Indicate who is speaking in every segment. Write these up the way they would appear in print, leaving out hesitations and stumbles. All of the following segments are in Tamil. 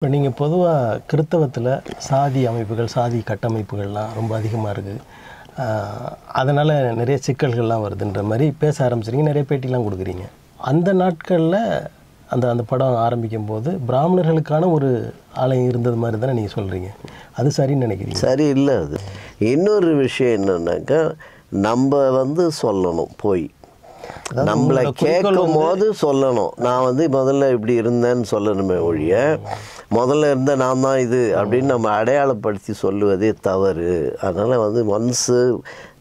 Speaker 1: இப்போ நீங்கள் பொதுவாக கிறித்தவத்தில் சாதி அமைப்புகள், சாதி கட்டமைப்புகள்லாம் ரொம்ப அதிகமாக இருக்குது. அதனால் நிறைய சிக்கல்கள்லாம் வருதுன்ற மாதிரி பேச ஆரம்பிச்சிருங்க, நிறைய பேட்டிலாம் கொடுக்குறீங்க. அந்த நாட்களில் அந்த படம் ஆரம்பிக்கும் போது பிராமணர்களுக்கான ஒரு ஆலயம் இருந்தது மாதிரி தானே நீங்கள் சொல்கிறீங்க. அது சரின்னு நினைக்கிறீங்க?
Speaker 2: சரி இல்லை. அது இன்னொரு விஷயம் என்னன்னாக்கா, நம்ம சொல்லணும், போய் நம்மளை கேட்கும் போது சொல்லணும். நான் முதல்ல இப்படி இருந்தேன்னு சொல்லணுமே ஒழிய, முதல்ல இருந்த நான் தான் இது அப்படின்னு நம்ம அடையாளப்படுத்தி சொல்லுவதே தவறு. அதனால் ஒன்ஸு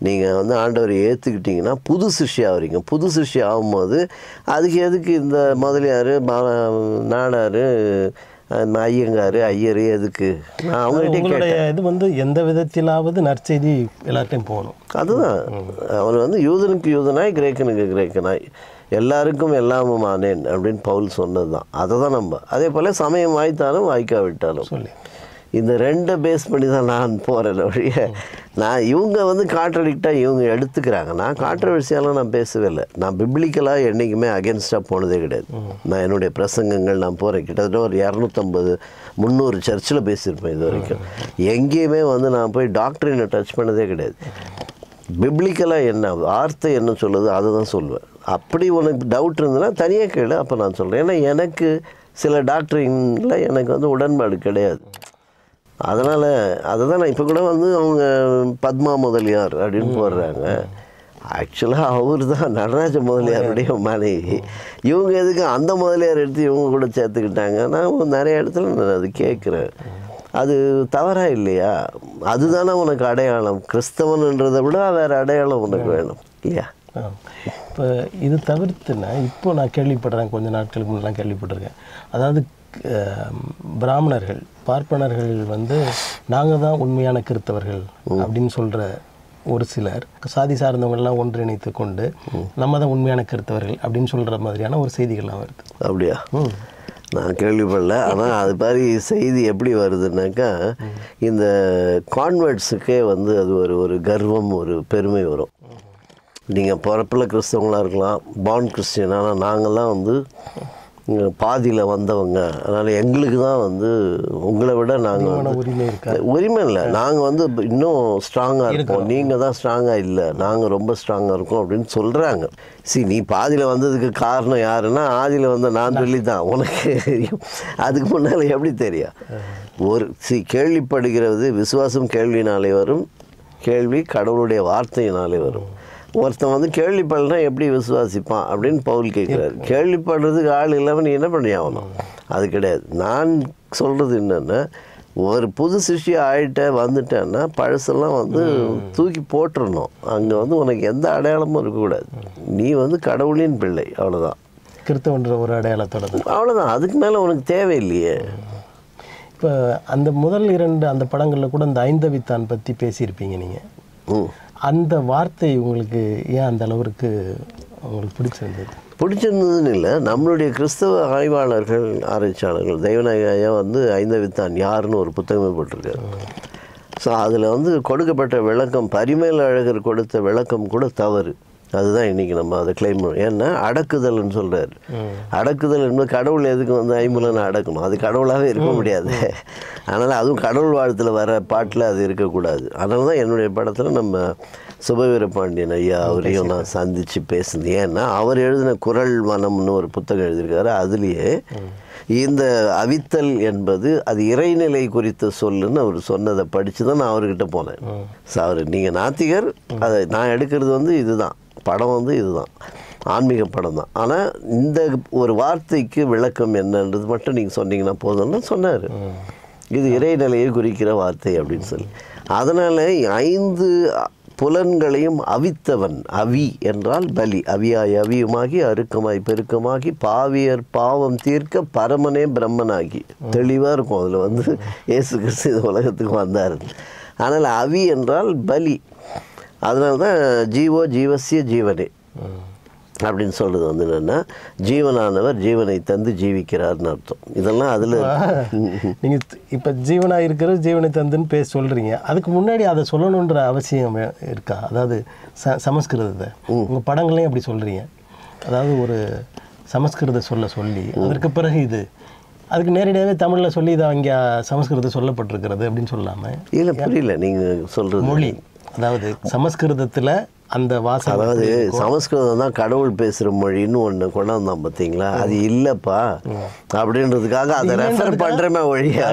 Speaker 2: நீங்கள் ஆண்டவரை ஏற்றுக்கிட்டிங்கன்னா புது சிஷ்யா ஆகிறீங்க. புது சிஷ்யா ஆகும்போது அதுக்கு எதுக்கு இந்த முதலியார், நாடார், ஐயங்கார், ஐயர் எதுக்கு? நான் அவங்ககிட்ட
Speaker 1: இது எந்த விதத்திலாவது நற்செய்தி எல்லாத்தையும் போகணும்.
Speaker 2: அதுதான் அவர் யூதனுக்கு யூதனாய், கிரேக்கனுக்கு கிரேக்கனாய், எல்லாருக்கும் எல்லாமும் ஆனேன் அப்படின்னு பவுல் சொன்னது தான். அதை தான் நம்ம அதே போல் சமயம் வாய்த்தாலும் வாய்க்காவிட்டாலும் சொல்லி இந்த ரெண்டை பேஸ் பண்ணி தான் நான் போகிறேன் ஒழிய, நான் இவங்க கான்ட்ரடிக்டாக இவங்க எடுத்துக்கிறாங்க. நான் கான்ட்ரவர்சியாலாம் நான் பேசவே இல்லை. நான் பிப்ளிக்கலாக என்றைக்குமே அகேன்ஸ்டாக போனதே கிடையாது. நான் என்னுடைய பிரசங்கங்கள் நான் போகிறேன், கிட்டத்தட்ட ஒரு 250-300 சர்ச்சில் பேசியிருப்பேன் இது வரைக்கும். எங்கேயுமே நான் போய் டாக்டரினை டச் பண்ணதே கிடையாது. பிப்ளிக்கலாக என்ன வார்த்தை என்ன சொல்லுது அதை தான் சொல்லுவேன். அப்படி உனக்கு டவுட் இருந்ததுன்னா தனியாக கேளு, அப்போ நான் சொல்கிறேன். ஏன்னா எனக்கு சில டாக்டரிங்கில் எனக்கு உடன்பாடு கிடையாது. அதனால் அதை தான் நான் இப்போ கூட அவங்க பத்மா முதலியார் அப்படின்னு போடுறாங்க. ஆக்சுவலாக அவர் தான் நடராஜ முதலியாருடைய மனைவி. இவங்க எதுக்கு அந்த முதலியார் எடுத்து இவங்க கூட சேர்த்துக்கிட்டாங்க? நான் நிறைய இடத்துல நான் அது கேட்குறேன். அது தவறாக இல்லையா? அதுதானே உனக்கு அடையாளம். கிறிஸ்தவன்ன்றதை விட வேறு அடையாளம் உனக்கு வேணும் இல்லையா?
Speaker 1: இப்போ இது தவிர்த்துனா இப்போ நான் கேள்விப்படுறேன், கொஞ்சம் நாட்களுக்கு முன்னெல்லாம் கேள்விப்பட்டிருக்கேன். அதாவது பிராமணர்கள், பார்ப்பனர்கள் நாங்கள் தான் உண்மையான கிறித்தவர்கள் அப்படின்னு சொல்கிற ஒரு சிலர், சாதி சார்ந்தவங்கள்லாம் ஒன்றிணைத்து கொண்டு நம்ம தான் உண்மையான கிறித்தவர்கள் அப்படின்னு சொல்கிற மாதிரியான ஒரு செய்திகள்லாம் வருது.
Speaker 2: அப்படியா? நான் கேள்விப்படல. ஆனால் அது மாதிரி செய்தி எப்படி வருதுன்னாக்கா, இந்த கான்வெர்ட்ஸுக்கே அது ஒரு கர்வம், ஒரு பெருமை வரும். நீங்கள் பிறப்பில் கிறிஸ்தவங்களாக இருக்கலாம், பார்ன் கிறிஸ்டியன், ஆனால் நாங்கள்லாம் பாதியில் வந்தவங்க, அதனால் எங்களுக்கு தான் உங்களை விட நாங்கள் உரிமை இல்லை, நாங்கள் இன்னும் ஸ்ட்ராங்காக இருக்கோம், நீங்கள் தான் ஸ்ட்ராங்காக இல்லை, நாங்கள் ரொம்ப ஸ்ட்ராங்காக இருக்கோம் அப்படின்னு சொல்கிறாங்க. நீ பாதியில் வந்ததுக்கு காரணம் யாருன்னா, ஆதியில் வந்த நான் சொல்லி தான் உனக்கு அதுக்கு முன்னால் எப்படி தெரியும்? கேள்விப்படுகிறது, விசுவாசம் கேள்வினாலே வரும், கேள்வி கடவுளுடைய வார்த்தையினாலே வரும். ஒருத்தன் கேள்விப்படலாம் எப்படி விசுவாசிப்பான் அப்படின்னு பவுல் கேட்குறாரு. கேள்விப்படுறதுக்கு ஆள் இல்லாமல் நீ என்ன பண்ணி ஆகணும்? அது கிடையாது. நான் சொல்கிறது என்னென்னா, ஒரு புது சிஷ்யா வந்துட்டேன்னா பழசெல்லாம் தூக்கி போட்டுடணும். அங்கே உனக்கு எந்த அடையாளமும் இருக்கக்கூடாது. நீ கடவுளின் பிள்ளை, அவ்வளோதான்.
Speaker 1: கிறிஸ்தவன்ற ஒரு அடையாளத்தோட
Speaker 2: அவ்வளோதான். அதுக்கு மேலே உனக்கு தேவையில்லையே.
Speaker 1: இப்போ அந்த முதல் 2 அந்த படங்களில் கூட இந்த ஐந்தவித்தான் பற்றி பேசியிருப்பீங்க நீங்கள். அந்த வார்த்தை உங்களுக்கு ஏன் அந்த அளவுக்கு உங்களுக்கு பிடிச்சிருந்ததுன்னு
Speaker 2: இல்லை, நம்மளுடைய கிறிஸ்தவ ஆய்வாளர்கள், ஆராய்ச்சியாளர்கள், தெய்வநாயகையா ஐந்தவித்தான் யாருன்னு ஒரு புத்தகமே போட்டிருக்காரு. ஸோ அதில் கொடுக்கப்பட்ட விளக்கம், பரிமேல் அழகர் கொடுத்த விளக்கம் கூட தவறு. அதுதான் இன்றைக்கி நம்ம அதை கிளைம் பண்ணணும். ஏன்னா அடக்குதல்னு சொல்கிறார். அடக்குதல் என்பது கடவுள் எதுக்கு ஐம்புலனை அடக்கணும்? அது கடவுளாகவே இருக்க முடியாது. அதனால் அதுவும் கடவுள் வாழ்த்தில் வர பாட்டில் அது இருக்கக்கூடாது. அதனால தான் என்னுடைய படத்தில் நம்ம சுபவீரபாண்டியன் ஐயா அவரையும் நான் சந்தித்து பேசுனேன். ஏன்னா அவர் எழுதின குரல் வனம்னு ஒரு புத்தகம் எழுதியிருக்காரு. அதுலேயே இந்த அவித்தல் என்பது அது இறைநிலை குறித்த சொல்லுன்னு அவர் சொன்னதை படித்து தான் நான் அவர்கிட்ட போனேன். ஸோ நீங்கள் நாத்திகர், அதை நான் எடுக்கிறது இதுதான் படம், இதுதான் ஆன்மீக படம் தான். ஆனால் இந்த ஒரு வார்த்தைக்கு விளக்கம் என்னன்றது மட்டும் நீங்கள் சொன்னீங்கன்னா போதும்னு சொன்னார். இது இறைநிலையை குறிக்கிற வார்த்தை அப்படின்னு சொல்லி. அதனால் 5 புலன்களையும் அவித்தவன். அவி என்றால் பலி. அவியாய் அவியுமாகி அருக்கமாய் பெருக்கமாகி பாவியர் பாவம் தீர்க்க பரமனே பிரம்மனாகி. தெளிவாக இருக்கும் அதில் இயேசு கிறிஸ்து இந்த உலகத்துக்கு வந்தார். அதனால் அவி என்றால் பலி. அதனால தான் ஜீவோ ஜீவசிய ஜீவனே அப்படின்னு சொல்கிறது என்னென்னா, ஜீவனானவர் ஜீவனை தந்து ஜீவிக்கிறார்னு அர்த்தம். இதெல்லாம் அதில்
Speaker 1: நீங்கள் இப்போ ஜீவனாக இருக்கிற ஜீவனை தந்துன்னு சொல்கிறீங்க. அதுக்கு முன்னாடி அதை சொல்லணுன்ற அவசியம் இருக்கா? அதாவது சமஸ்கிருதத்தை உங்கள் படங்களையும் அப்படி சொல்கிறீங்க. அதாவது ஒரு சமஸ்கிருத சொல்லி அதற்கு பிறகு இது அதுக்கு நேரடியாகவே தமிழில் சொல்லி இதை அங்கே சமஸ்கிருதம் சொல்லப்பட்டிருக்கிறது அப்படின்னு சொல்லாமல்.
Speaker 2: இல்லை, புரியல நீங்கள் சொல்கிறது.
Speaker 1: மொழி அதாவது சமஸ்கிருதத்தில் அந்த வாசம்,
Speaker 2: அதாவது சமஸ்கிருதம் தான் கடவுள் பேசுகிற மொழின்னு ஒன்று கொண்டாந்தான் பார்த்தீங்களா, அது இல்லைப்பா அப்படின்றதுக்காக அதை ரெஃபர் பண்ணுறமே ஒழிய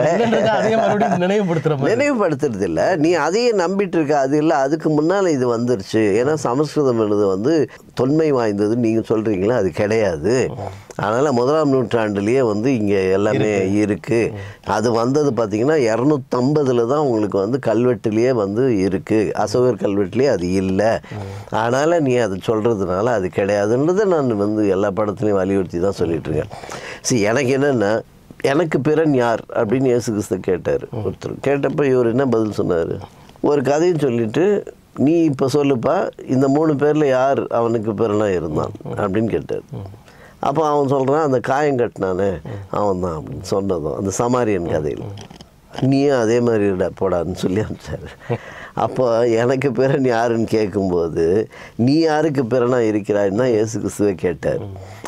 Speaker 2: நினைவுபடுத்துறது இல்லை. நீ அதையே நம்பிட்டு இருக்க, அது இல்லை, அதுக்கு முன்னால் இது வந்துருச்சு. ஏன்னா சமஸ்கிருதம் எழுது வந்து தொன்மை வாய்ந்ததுன்னு நீங்கள் சொல்கிறீங்களா, அது கிடையாது. அதனால் 1ஆம் நூற்றாண்டுலேயே வந்து இங்கே எல்லாமே இருக்குது. அது வந்தது பார்த்திங்கன்னா 250 தான் உங்களுக்கு வந்து கல்வெட்டுலேயே வந்து இருக்குது. அசோகர் கல்வெட்டுலேயே அது இல்லை. அதனால் நீ அது சொல்கிறதுனால அது கிடையாதுன்றதை நான் வந்து எல்லா படத்துலையும் வலியுறுத்தி தான் சொல்லிகிட்ருக்கேன். சரி, எனக்கு என்னென்னா, எனக்கு பிறன் யார் அப்படின்னு இயேசு கிறிஸ்து கேட்டார். ஒருத்தர் கேட்டப்போ இவர் என்ன பதில் சொன்னார், ஒரு கதையும் சொல்லிவிட்டு நீ இப்போ சொல்லுப்பா இந்த 3 பேரில் யார் அவனுக்கு பிறனாக இருந்தான் அப்படின்னு கேட்டார். அப்போ அவன் சொல்கிறான், அந்த காயம் கட்டினானே அவன் தான் அப்படின்னு சொன்னதும் அந்த சமாரியன் கதையில். நீயும் அதே மாதிரி போடான்னு சொல்லி அனுப்பிச்சார். அப்போ எனக்கு பிறன் யாருன்னு கேட்கும்போது நீ யாருக்கு பிறனா இருக்கிறான்னு தான் இயேசு கிறிஸ்துவை கேட்டார்.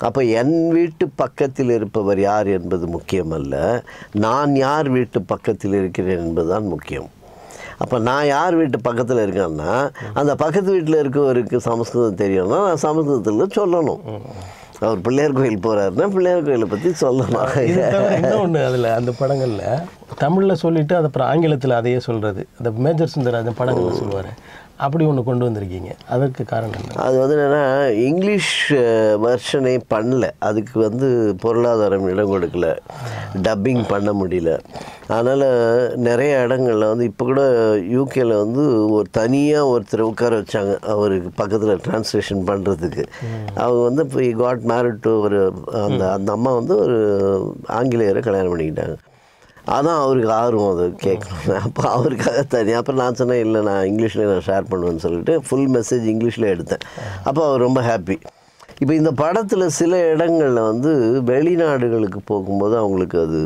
Speaker 2: அப்போ என் வீட்டு பக்கத்தில் இருப்பவர் யார் என்பது முக்கியமல்ல, நான் யார் வீட்டு பக்கத்தில் இருக்கிறேன் என்பதுதான் முக்கியம். அப்போ நான் யார் வீட்டு பக்கத்தில் இருக்கேன்னா, அந்த பக்கத்து வீட்டில் இருக்கவருக்கு சமஸ்கிருதம் தெரியும்னா நான் சமஸ்கிருதத்தில் சொல்லணும். அவர் பிள்ளையார் கோயில் போகிறாருன்னா பிள்ளையார் கோயிலை பற்றி சொல்லணும்.
Speaker 1: இன்னொன்று அதில் அந்த படங்களில் தமிழில் சொல்லிவிட்டு அது அப்புறம் ஆங்கிலத்தில் அதையே சொல்கிறது, அந்த மேஜர் சுந்தரராஜன் படங்களில் சொல்லுவார். அப்படி ஒன்று கொண்டு வந்திருக்கீங்க, அதற்கு காரணம் என்ன? அது
Speaker 2: வந்து என்னென்னா, இங்கிலீஷ் வெர்ஷனே பண்ணல, அதுக்கு வந்து பொருளாதாரம் இடம் கொடுக்கல, டப்பிங் பண்ண முடியல. அதனால் நிறைய இடங்களில் வந்து இப்போ கூட யூகேயில் வந்து ஒரு தனியாக ஒருத்தர் உட்கார வச்சாங்க அவருக்கு பக்கத்தில் டிரான்ஸ்லேஷன் பண்ணுறதுக்கு. அவங்க வந்து இப்போ காட் மேரிட் டு ஒரு அந்த அம்மா வந்து ஒரு ஆங்கிலேயரை கல்யாணம் பண்ணிக்கிட்டாங்க. அதான் அவருக்கு ஆர்வம் அது கேட்கணும். அப்போ அவருக்காக தனியாக அப்புறம் நான் சொன்னேன், இல்லை நான் இங்கிலீஷில் நான் ஷேர் பண்ணுவேன்னு சொல்லிட்டு ஃபுல் மெசேஜ் இங்கிலீஷில் எடுத்தேன். அப்போ அவர் ரொம்ப ஹாப்பி. இப்போ இந்த படத்தில் சில இடங்களில் வந்து வெளிநாடுகளுக்கு போகும்போது அவங்களுக்கு அது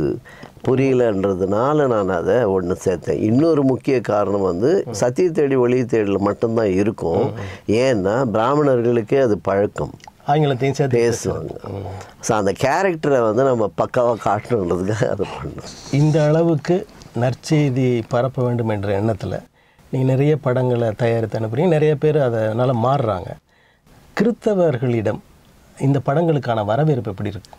Speaker 2: புரியலன்றதுனால நான் அதை ஒன்று சேர்த்தேன். இன்னொரு முக்கிய காரணம் வந்து சத்திய தேடி ஒளி தேடல் மட்டும்தான் இருக்கும். ஏன்னா பிராமணர்களுக்கே அது பழக்கம்,
Speaker 1: ஆங்கிலத்தையும் சேர்த்து
Speaker 2: பேசுவாங்க. ஸோ அந்த கேரக்டரை வந்து நம்ம பக்காவாக காட்டணுன்றதுக்காக அதை பண்ணணும்.
Speaker 1: இந்த அளவுக்கு நற்செய்தி பரப்ப வேண்டும் என்ற எண்ணத்தில் நீங்கள் நிறைய படங்களை தயாரித்து அனுப்புறீங்க, நிறைய பேர் அதனால் மாறுறாங்க. கிறித்தவர்களிடம் இந்த படங்களுக்கான வரவேற்பு எப்படி இருக்குது?